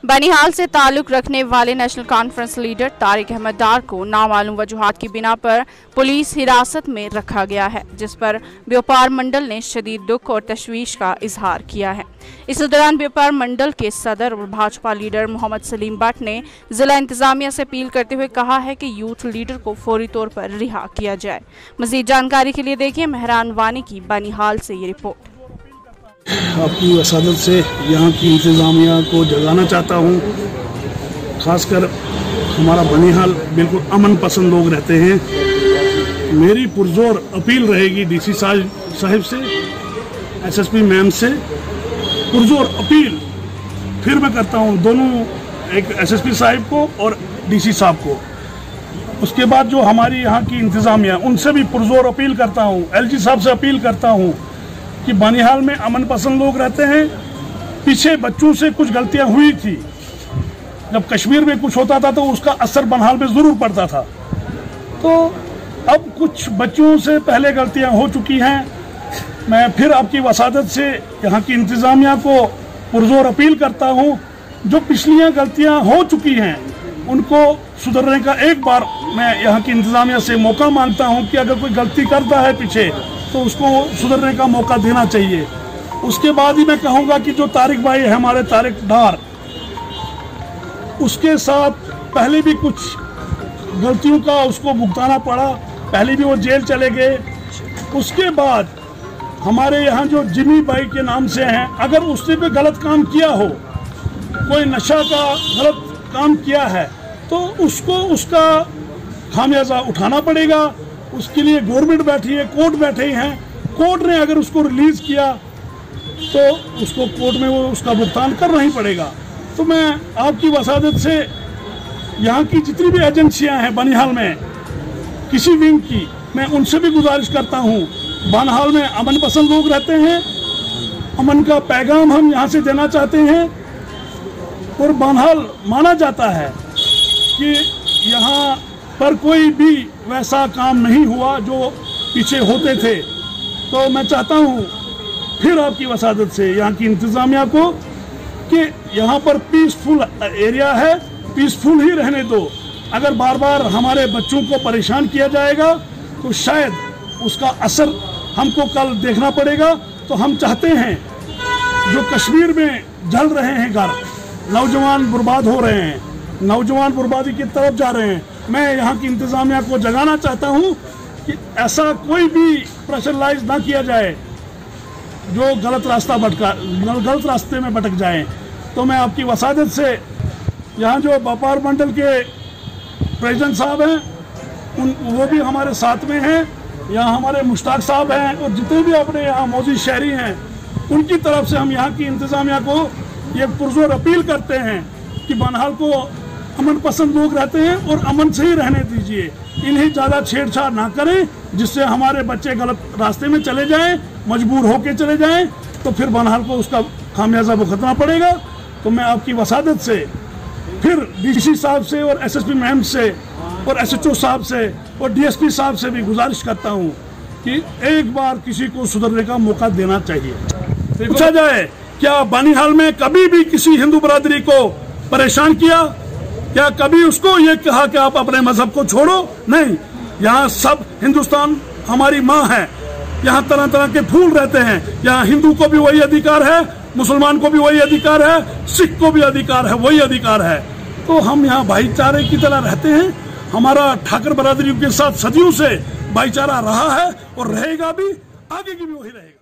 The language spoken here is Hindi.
बनिहाल से ताल्लुक रखने वाले National Conference leader Tariq Ahmad Dar को नामालूम वजूहात की बिना पर पुलिस हिरासत में रखा गया है, जिस पर व्यापार मंडल ने शदीद दुख और तशवीश का इजहार किया है। इस दौरान व्यापार मंडल के सदर और भाजपा लीडर मोहम्मद सलीम भट्ट ने जिला इंतजामिया से अपील करते हुए कहा है कि यूथ लीडर को फौरी तौर पर रिहा किया जाए। मजीद जानकारी के लिए देखिए मेहरान वानी की बनिहाल से ये रिपोर्ट। आपकी वसादत से यहाँ की इंतज़ामिया को जगाना चाहता हूँ। ख़ासकर हमारा बनिहाल बिल्कुल अमन पसंद लोग रहते हैं। मेरी पुरजोर अपील रहेगी डीसी साहिब से, एसएसपी मैम से पुरजोर अपील फिर मैं करता हूँ, दोनों, एक एसएसपी साहिब को और डीसी साहब को। उसके बाद जो हमारी यहाँ की इंतज़ामिया, उनसे भी पुरजोर अपील करता हूँ, एलजी साहब से अपील करता हूँ कि बनिहाल में अमन पसंद लोग रहते हैं। पीछे बच्चों से कुछ गलतियां हुई थी, जब कश्मीर में कुछ होता था तो उसका असर बनिहाल में जरूर पड़ता था। तो अब कुछ बच्चों से पहले गलतियां हो चुकी हैं। मैं फिर आपकी वसादत से यहाँ की इंतज़ामिया को पुरजोर अपील करता हूँ, जो पिछलियां गलतियां हो चुकी हैं उनको सुधरने का एक बार मैं यहाँ की इंतज़ामिया से मौका मांगता हूँ कि अगर कोई गलती करता है पीछे तो उसको सुधरने का मौका देना चाहिए। उसके बाद ही मैं कहूँगा कि जो तारिक भाई है हमारे, तारिक डार, उसके साथ पहले भी कुछ गलतियों का उसको भुगताना पड़ा, पहले भी वो जेल चले गए। उसके बाद हमारे यहाँ जो जिमी भाई के नाम से हैं, अगर उसने कोई गलत काम किया हो, कोई नशा का गलत काम किया है, तो उसको उसका खामियाजा उठाना पड़ेगा। उसके लिए गवर्नमेंट बैठी है, कोर्ट बैठे हैं। कोर्ट ने अगर उसको रिलीज किया तो उसको कोर्ट में वो उसका भुगतान करना ही पड़ेगा। तो मैं आपकी वसादत से यहाँ की जितनी भी एजेंसियां हैं बनिहाल में, किसी विंग की, मैं उनसे भी गुजारिश करता हूँ। बनिहाल में अमन पसंद लोग रहते हैं, अमन का पैगाम हम यहाँ से देना चाहते हैं। और बनिहाल माना जाता है कि यहाँ पर कोई भी वैसा काम नहीं हुआ जो पीछे होते थे। तो मैं चाहता हूँ फिर आपकी वसादत से यहाँ की इंतज़ामिया को कि यहाँ पर पीसफुल एरिया है, पीसफुल ही रहने दो। अगर बार बार हमारे बच्चों को परेशान किया जाएगा तो शायद उसका असर हमको कल देखना पड़ेगा। तो हम चाहते हैं, जो कश्मीर में जल रहे हैं घर, नौजवान बर्बाद हो रहे हैं, नौजवान बर्बादी की तरफ जा रहे हैं, मैं यहाँ की इंतज़ामिया को जगाना चाहता हूँ कि ऐसा कोई भी प्रेशराइज ना किया जाए जो गलत रास्ते में भटक जाए। तो मैं आपकी वसादत से यहाँ जो व्यापार मंडल के प्रेसिडेंट साहब हैं, वो भी हमारे साथ में हैं, यहाँ हमारे मुश्ताक साहब हैं, और जितने भी अपने यहाँ मौजूद शहरी हैं, उनकी तरफ से हम यहाँ की इंतज़ामिया को ये पुरजोर अपील करते हैं कि बनिहाल को अमन पसंद लोग रहते हैं और अमन से ही रहने दीजिए। इन्हें ज़्यादा छेड़छाड़ ना करें, जिससे हमारे बच्चे गलत रास्ते में चले जाएं, मजबूर होके चले जाएं, तो फिर बनिहाल को उसका खामियाजा भुगतना पड़ेगा। तो मैं आपकी वसादत से फिर डीसी साहब से और एसएसपी मैम से और एसएचओ साहब से और डीएसपी साहब से भी गुजारिश करता हूँ कि एक बार किसी को सुधरने का मौका देना चाहिए। पूछा जाए, क्या बनिहाल में कभी भी किसी हिंदू बरादरी को परेशान किया? क्या कभी उसको ये कहा कि आप अपने मजहब को छोड़ो? नहीं, यहाँ सब, हिंदुस्तान हमारी माँ है, यहाँ तरह तरह के फूल रहते हैं। यहाँ हिंदू को भी वही अधिकार है, मुसलमान को भी वही अधिकार है, सिख को भी अधिकार है, वही अधिकार है। तो हम यहाँ भाईचारे की तरह रहते हैं। हमारा ठाकर बरादरी के साथ सदियों से भाईचारा रहा है और रहेगा भी, आगे की भी वही रहेगा।